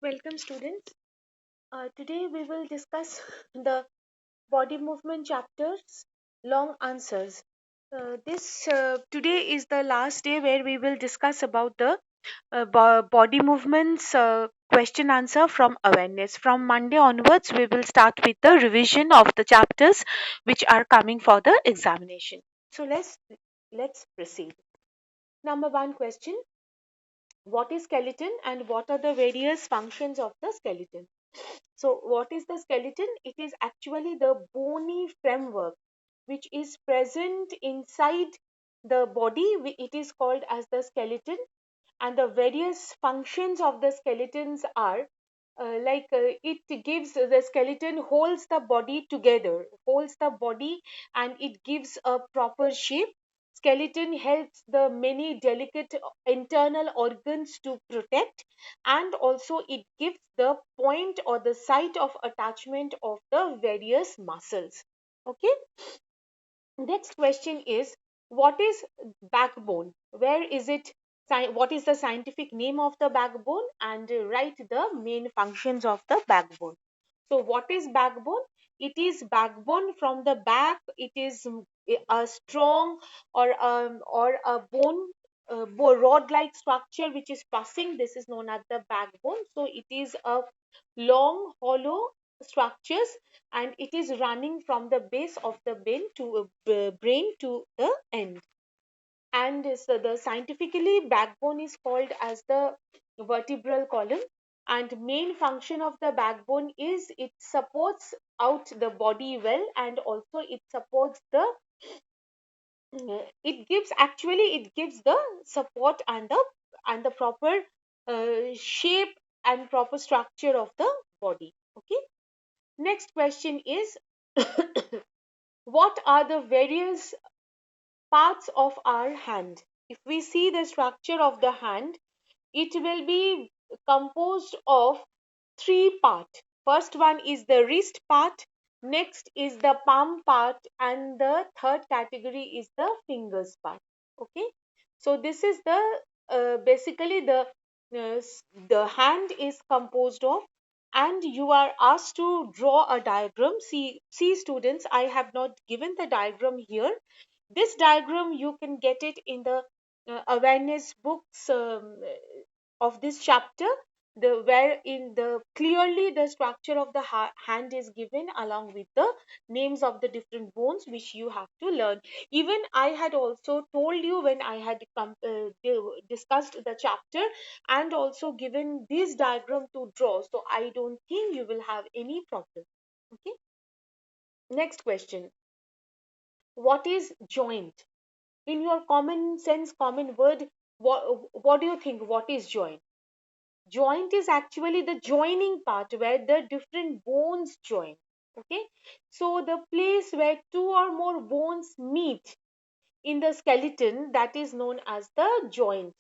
Welcome, students. Today we will discuss the body movement chapters, long answers. This today is the last day where we will discuss about the body movements question answer from awareness. From Monday onwards, we will start with the revision of the chapters which are coming for the examination. So let's proceed. Number one question: what is skeleton and what are the various functions of the skeleton? So, what is the skeleton? It is actually the bony framework which is present inside the body. It is called as the skeleton, and the various functions of the skeletons are it gives the skeleton holds the body together, holds the body, and it gives a proper shape. Skeleton helps the many delicate internal organs to protect, and also it gives the point or the site of attachment of the various muscles. Okay. Next question is, what is backbone? Where is it? What is the scientific name of the backbone? And write the main functions of the backbone. So, what is backbone? It is backbone from the back. It is a strong or a bone rod-like structure which is passing. This is known as the backbone. So, it is a long, hollow structures, and it is running from the base of the brain to the end. And so the scientifically backbone is called as the vertebral column, and main function of the backbone is it supports out the body well, and also it supports the it gives the support and the proper shape and proper structure of the body. Okay. Next question is, what are the various parts of our hand? If we see the structure of the hand, it will be composed of three parts. First one is the wrist part, next is the palm part, and the third category is the fingers part. Okay, so this is the basically the hand is composed of, and you are asked to draw a diagram. See students, I have not given the diagram here. This diagram you can get it in the awareness books of this chapter, the where in the clearly the structure of the hand is given along with the names of the different bones which you have to learn. Even I had also told you when I had discussed the chapter, and also given this diagram to draw, so I don't think you will have any problem. Okay. Next question: what is joint? In your common sense, common word, what do you think? What is joint? Joint is actually the joining part where the different bones join. Okay, so the place where two or more bones meet in the skeleton, that is known as the joint.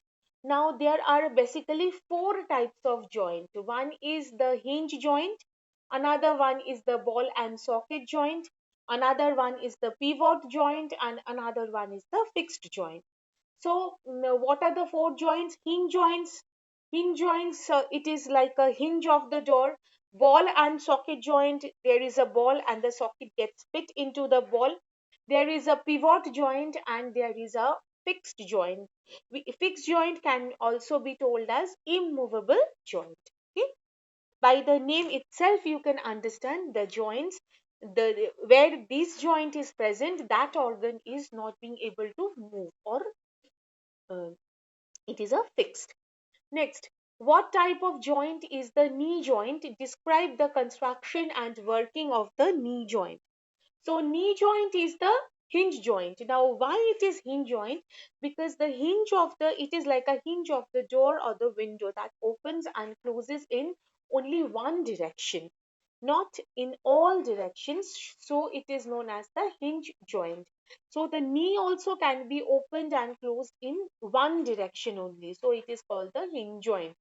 Now there are basically four types of joint. One is the hinge joint, another one is the ball and socket joint, another one is the pivot joint, and another one is the fixed joint. So, what are the four joints? Hinge joints. Hinge joints, it is like a hinge of the door. Ball and socket joint, there is a ball and the socket gets fit into the ball. There is a pivot joint and there is a fixed joint. Fixed joint can also be told as immovable joint. Okay? By the name itself, you can understand the joints. The where this joint is present, that organ is not being able to move, or uh, it is a fixed. Next, what type of joint is the knee joint? Describe the construction and working of the knee joint. So knee joint is the hinge joint. Now why it is hinge joint? Because the hinge of the it is like a hinge of the door or the window that opens and closes in only one direction, not in all directions. So it is known as the hinge joint. So the knee also can be opened and closed in one direction only. So it is called the hinge joint.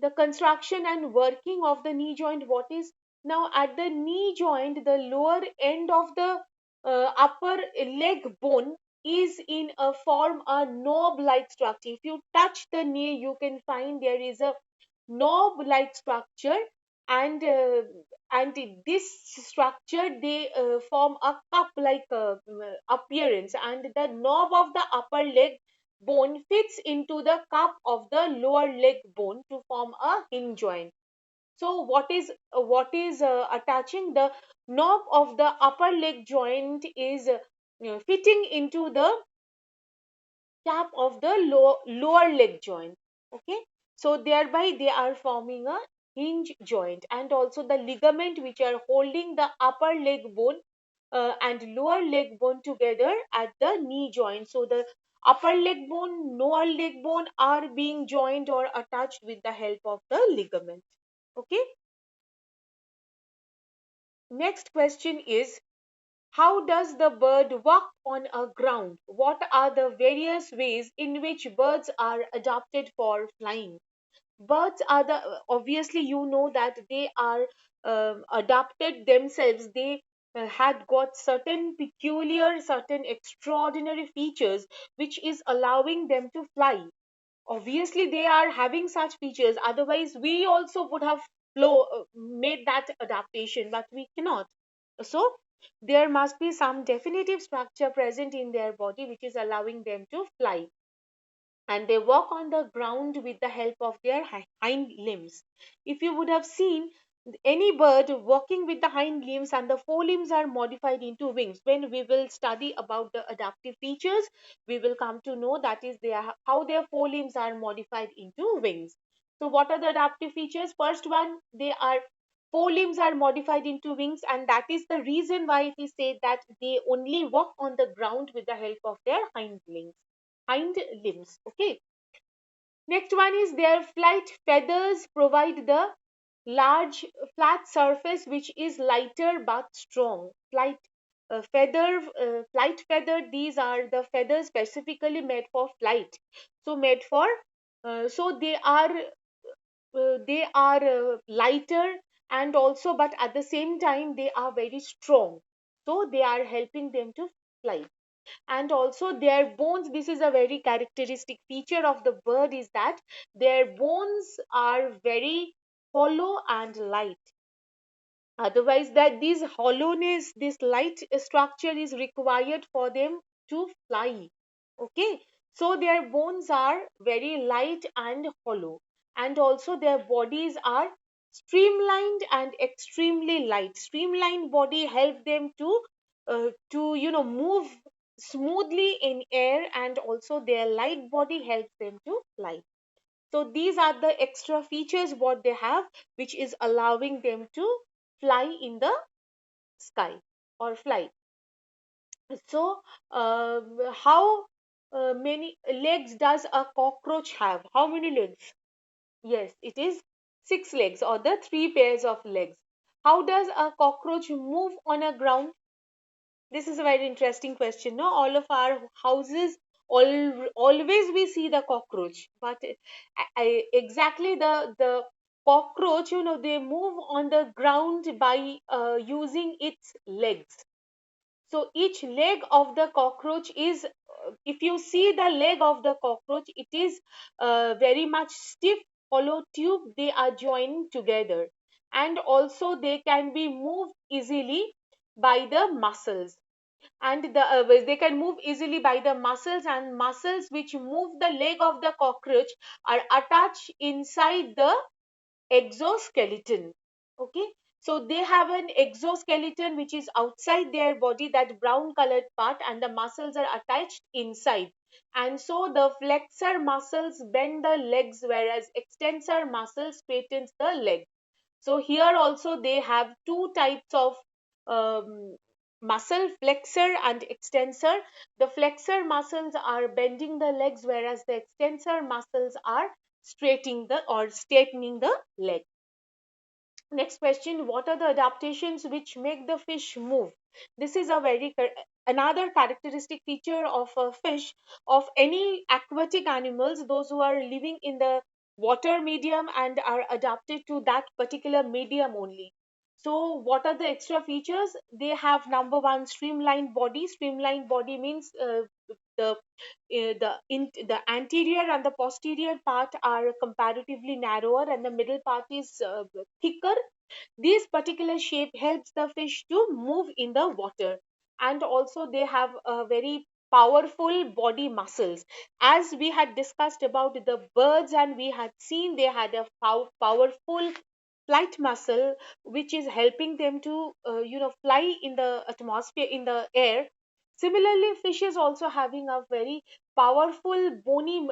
The construction and working of the knee joint, what is? Now at the knee joint, the lower end of the upper leg bone is in a form a knob like structure. If you touch the knee, you can find there is a knob like structure, and this structure, they form a cup like appearance, and the knob of the upper leg bone fits into the cup of the lower leg bone to form a hinge joint. So what is attaching the knob of the upper leg joint is fitting into the cap of the lower leg joint. Okay, so thereby they are forming a hinge joint, and also the ligament which are holding the upper leg bone and lower leg bone together at the knee joint. So the upper leg bone, lower leg bone are being joined or attached with the help of the ligament. Okay, next question is, how does the bird walk on a ground? What are the various ways in which birds are adapted for flying? Birds are the, obviously you know that they are adapted themselves. They had got certain peculiar, certain extraordinary features which is allowing them to fly. Obviously they are having such features, otherwise we also would have made that adaptation, but we cannot. So there must be some definitive structure present in their body which is allowing them to fly, and they walk on the ground with the help of their hind limbs. If you would have seen any bird walking with the hind limbs, and the forelimbs are modified into wings, when we will study about the adaptive features, we will come to know that is how their forelimbs are modified into wings. So what are the adaptive features? First one, they are forelimbs are modified into wings, and that is the reason why it is said that they only walk on the ground with the help of their hind limbs. Okay, next one is their flight feathers provide the large flat surface which is lighter but strong. Flight feather, these are the feathers specifically made for flight. So made for so they are lighter, and also but at the same time they are very strong, so they are helping them to fly. And also their bones, this is a very characteristic feature of the bird, is that their bones are very hollow and light. Otherwise that this hollowness, this light structure is required for them to fly. Okay, so their bones are very light and hollow, and also their bodies are streamlined and extremely light. Streamlined body help them to move smoothly in air, and also their light body helps them to fly. So these are the extra features what they have, which is allowing them to fly in the sky or fly. So how many legs does a cockroach have? How many legs? Yes, it is six legs, or the three pairs of legs. How does a cockroach move on a ground? This is a very interesting question. No, all of our houses, always we see the cockroach, but exactly the cockroach, they move on the ground by using its legs. So each leg of the cockroach is, if you see the leg of the cockroach, it is very much stiff, hollow tube. They are joined together, and also they can be moved easily by the muscles. And they can move easily by the muscles, and muscles which move the leg of the cockroach are attached inside the exoskeleton. Okay, so they have an exoskeleton which is outside their body, that brown colored part, and the muscles are attached inside. And so the flexor muscles bend the legs, whereas extensor muscles straightens the leg. So here also they have two types of um, muscle, flexor and extensor. The flexor muscles are bending the legs, whereas the extensor muscles are straightening the leg. Next question, what are the adaptations which make the fish move? This is another characteristic feature of a fish, of any aquatic animals, those who are living in the water medium and are adapted to that particular medium only. So, what are the extra features? They have number one, streamlined body. Streamlined body means the anterior and the posterior part are comparatively narrower, and the middle part is thicker. This particular shape helps the fish to move in the water, and also they have a very powerful body muscles. As we had discussed about the birds, and we had seen they had a powerful flight muscle which is helping them to fly in the atmosphere, in the air. Similarly, fish is also having a very powerful bony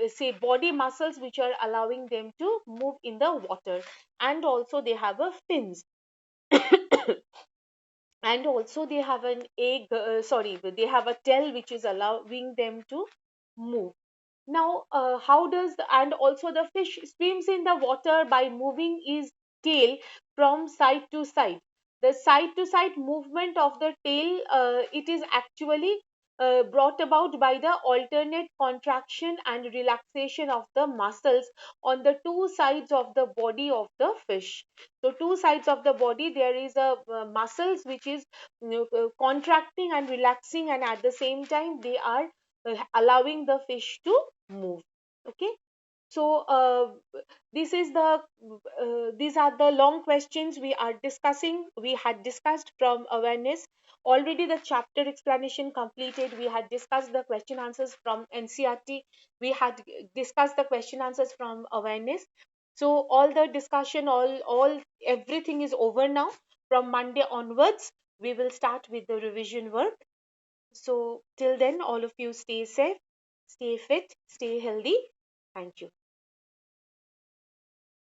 say body muscles which are allowing them to move in the water, and also they have a fins. And also they have an egg sorry, they have a tail which is allowing them to move. Now, how does and also the fish swims in the water by moving his tail from side to side. The side to side movement of the tail, it is actually brought about by the alternate contraction and relaxation of the muscles on the two sides of the body of the fish. So, two sides of the body, there is a muscles which is contracting and relaxing, and at the same time they are allowing the fish to move. Okay, so this is the these are the long questions we are discussing. We had discussed from awareness already, the chapter explanation completed. We had discussed the question answers from NCRT. We had discussed the question answers from awareness. So all the discussion, all everything is over now. From Monday onwards we will start with the revision work. So till then, all of you stay safe, stay fit, stay healthy. Thank you.